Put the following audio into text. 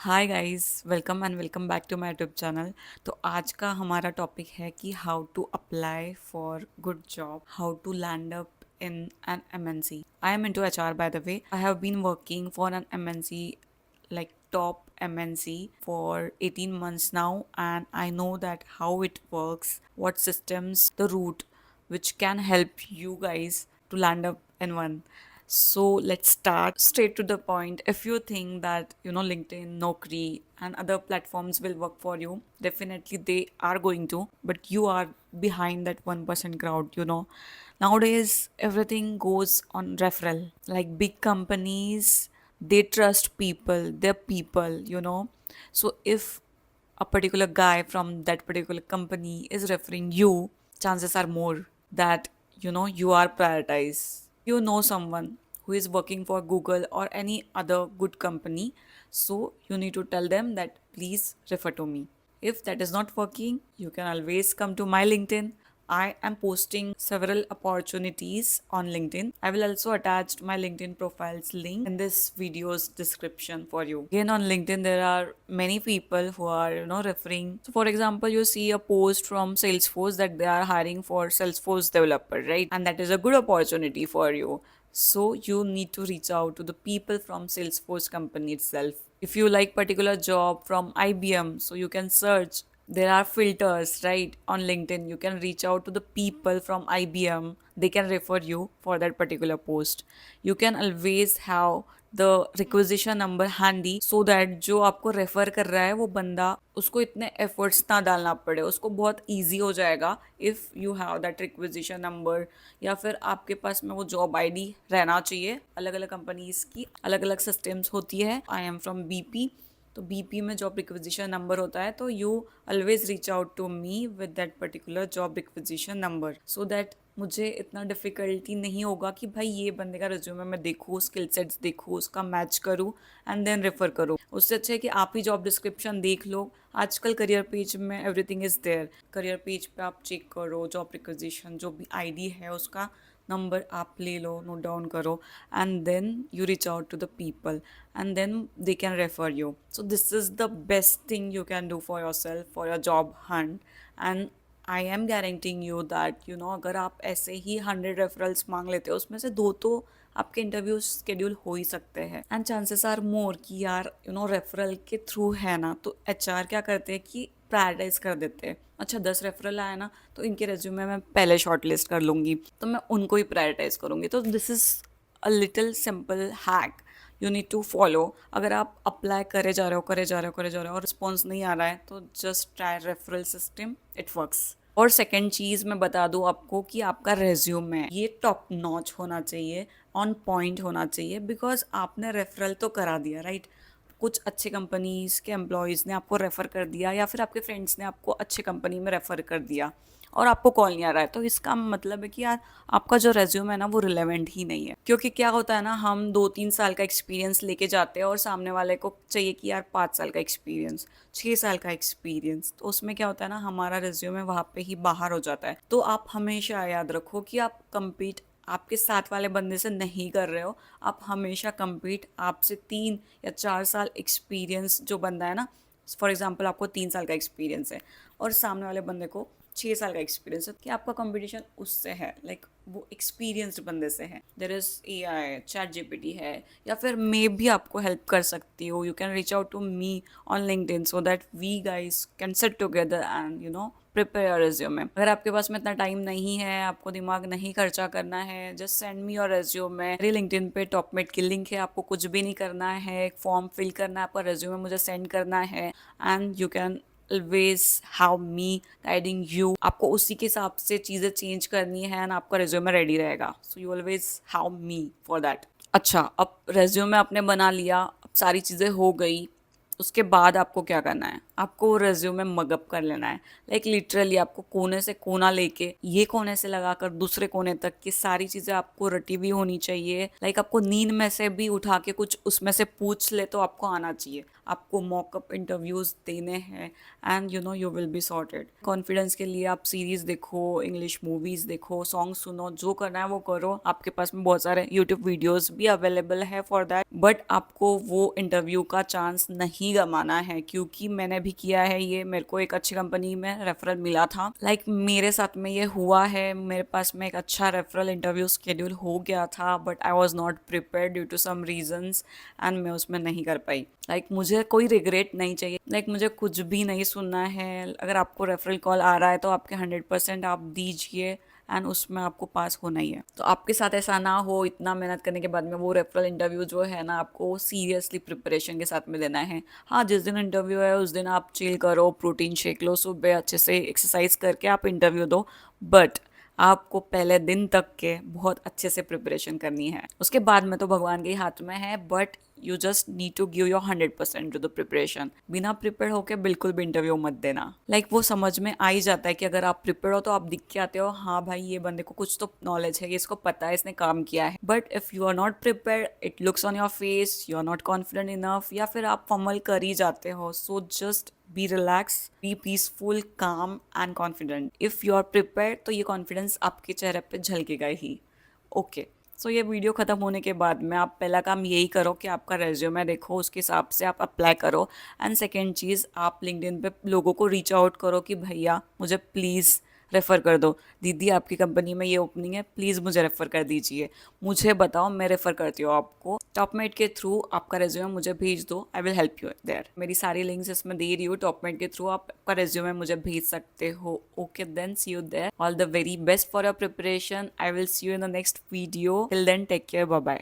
Hi guys, welcome back to my YouTube channel. तो आज का हमारा टॉपिक है कि how to apply for good job, how to land up in an MNC. I am into HR, by the way. I have been working for an MNC, like top MNC, for 18 months now, and I know that how it works, what systems, the route which can help you guys to land up in one. So let's start straight to the point. If you think that LinkedIn, Naukri, and other platforms will work for you, definitely they are going to. But you are behind that 1% crowd. Nowadays, everything goes on referral. Like big companies, they trust people, their people. So if a particular guy from that particular company is referring you, chances are more that you are prioritized. You know someone who is working for Google or any other good company, so you need to tell them that please refer to me. If that is not working, you can always come to my LinkedIn. I am posting several opportunities on LinkedIn. I will also attach my LinkedIn profile's link in this video's description for you. Again, on LinkedIn, there are many people who are, referring. So, for example, you see a post from Salesforce that they are hiring for Salesforce developer, right? And that is a good opportunity for you. So you need to reach out to the people from Salesforce company itself. If you like particular job from IBM, so you can search. There are filters, right? On LinkedIn, you can reach out to the people from IBM. They can refer you for that particular post. You can always have the requisition number handy so that जो आपको refer कर रहा है वो बंदा उसको इतने efforts ना डालना पड़े, उसको बहुत ईजी हो जाएगा if you have that requisition number, या फिर आपके पास में वो जॉब आईडी रहना चाहिए। अलग अलग कंपनीज की अलग अलग सिस्टम्स होती है। आई एम फ्रॉम बीपी, तो बीपी में जॉब रिक्वेजिशन नंबर होता है, तो you always reach out to me with that particular job requisition number so that मुझे इतना डिफ़िकल्टी नहीं होगा कि भाई ये बंदे का रिज्यूमे मैं देखूँ, स्किल सेट्स देखूँ, उसका मैच करूँ एंड देन रेफ़र करूँ। उससे अच्छा है कि आप ही जॉब डिस्क्रिप्शन देख लो। आजकल करियर पेज में everything is there. Career page पे आप चेक करो जॉब रिक्वेजिशन, जो भी आईडी है उसका नंबर आप ले लो, नोट डाउन करो, and then you reach out to the people and then they can refer you. So this is the best thing you can do for yourself for your job hunt. And I am guaranteeing you that अगर आप ऐसे ही 100 referrals मांग लेते हो, उसमें से 2 तो आपके इंटरव्यू स्केड्यूल हो ही सकते हैं। एंड चांसेस आर मोर कि यार रेफरल के थ्रू है ना, तो एचआर क्या करते हैं कि प्रायोरिटाइज कर देते हैं। अच्छा 10 रेफरल आया ना, तो इनके रेज्यूमे मैं पहले शॉर्ट लिस्ट कर लूँगी, तो मैं उनको ही प्रायोरिटाइज करूँगी। तो this is a little simple hack you need to follow. अगर आप अप्लाई करे जा रहे हो और रिस्पॉन्स नहीं आ रहा है, तो just try referral system, it works. और सेकेंड चीज़ मैं बता दूँ आपको कि आपका रेज्यूमे ये टॉप नॉच होना चाहिए, ऑन पॉइंट होना चाहिए, बिकॉज आपने रेफरल तो करा दिया, राइट? कुछ अच्छे कंपनीज़ के एम्प्लॉयज़ ने आपको रेफ़र कर दिया, या फिर आपके फ्रेंड्स ने आपको अच्छे कंपनी में रेफ़र कर दिया और आपको कॉल नहीं आ रहा है, तो इसका मतलब है कि यार आपका जो रेज्यूम है ना वो रिलेवेंट ही नहीं है। क्योंकि क्या होता है ना, हम 2-3 साल का एक्सपीरियंस लेके जाते हैं और सामने वाले को चाहिए कि यार 5 साल का एक्सपीरियंस, 6 साल का एक्सपीरियंस, तो उसमें क्या होता है ना, हमारा रेज्यूम है वहाँ पे ही बाहर हो जाता है। तो आप हमेशा याद रखो कि आप कम्पीट आपके साथ वाले बंदे से नहीं कर रहे हो, आप हमेशा कम्पीट आपसे 3 या 4 साल एक्सपीरियंस जो बंदा है ना, फॉर एग्जांपल आपको 3 साल का एक्सपीरियंस है और सामने वाले बंदे को 6 साल का एक्सपीरियंस है, कि आपका कंपटीशन उससे है, लाइक वो एक्सपीरियंस्ड बंदे से है। There is AI, ChatGPT है, या फिर मैं भी आपको हेल्प कर सकती हूँ। You can reach out to me on LinkedIn so that we guys can sit together and prepare your resume. अगर आपके पास में इतना टाइम नहीं है, आपको दिमाग नहीं खर्चा करना है, just send me your resume. मेरे लिंक्डइन पे टॉपमेट की लिंक है, आपको कुछ भी नहीं करना है, एक फॉर्म फिल करना है, आपका रेज्यूमे मुझे सेंड करना है, and you can always have me guiding you. आपको उसी के हिसाब से चीज़ें चेंज करनी है एंड आपका रेज्यूमे रेडी रहेगा, so you always have me for that. अच्छा, अब रेज्यूमे आपने बना लिया, अब सारी चीज़ें हो गई, उसके बाद आपको क्या करना है, आपको वो रेज्यूमे मगअप कर लेना है। लाइक लिटरली आपको कोने से कोना लेके ये कोने से लगाकर दूसरे कोने तक की सारी चीज़ें आपको रटी हुई होनी चाहिए। लाइक आपको नींद में से भी उठा के कुछ उसमें से पूछ ले तो आपको आना चाहिए। आपको मॉकअप इंटरव्यूज़ देने हैं and you know you will be sorted. Confidence के लिए आप सीरीज़ देखो, इंग्लिश मूवीज़ देखो, सॉन्ग सुनो, जो करना है वो करो। आपके पास में बहुत सारे यूट्यूब वीडियोस भी अवेलेबल है फॉर दैट, बट आपको वो इंटरव्यू का चांस नहीं गंवाना है, क्योंकि मैंने भी किया है ये। मेरे को एक अच्छी कंपनी में रेफरल मिला था, मेरे साथ में ये हुआ है। मेरे पास में एक अच्छा रेफरल इंटरव्यू शेड्यूल हो गया था, but I was not prepare due to some reasons and मैं उसमें नहीं कर पाई। मुझे कोई रिग्रेट नहीं चाहिए, मुझे कुछ भी नहीं सुनना है। अगर आपको रेफरल कॉल आ रहा है तो आपके 100% आप दीजिए एंड उसमें आपको पास होना ही है। तो आपके साथ ऐसा ना हो, इतना मेहनत करने के बाद में वो रेफरल इंटरव्यू जो है ना, आपको सीरियसली प्रिपरेशन के साथ में देना है। हाँ, जिस दिन इंटरव्यू है उस दिन आप चिल करो, प्रोटीन शेक लो, सुबह अच्छे से एक्सरसाइज करके आप इंटरव्यू दो, बट आपको पहले दिन तक के बहुत अच्छे से प्रिपरेशन करनी है। उसके बाद में तो भगवान के ही हाथ में है, but you just need to give your 100% to the preparation. बिना प्रिपेयर होके बिल्कुल भी इंटरव्यू मत देना। वो समझ में आ ही जाता है कि अगर आप प्रिपेयर हो तो आप दिख के आते हो, हाँ भाई ये बंदे को कुछ तो नॉलेज है, ये इसको पता है, इसने काम किया है। But if you are not prepare, it looks on your face, you are not confident enough, या फिर आप फमल कर ही जाते हो। So just be relax, be peaceful, calm and confident. If you are prepare तो ये कॉन्फिडेंस आपके चेहरे पे झलकेगा ही। ओके, सो ये वीडियो ख़त्म होने के बाद में आप पहला काम यही करो कि आपका रेज्यूमे देखो, उसके हिसाब से आप अप्लाई करो। एंड सेकेंड चीज़, आप लिंक्डइन पे लोगों को रीच आउट करो कि भैया मुझे प्लीज़ रेफ़र कर दो, दीदी आपकी कंपनी में ये ओपनिंग है, प्लीज़ मुझे रेफ़र कर दीजिए, मुझे बताओ, मैं रेफ़र करती हूँ आपको। टॉपमेट के थ्रू आपका रेज्यूमे मुझे भेज दो, I will help you there. मेरी सारी लिंक्स इसमें दे रही हूँ, टॉपमेट के थ्रू आप आपका रेज्यूमे मुझे भेज सकते हो। Okay then, see you there, all the very best for your preparation. I will see you in the next video, till then take care, bye bye.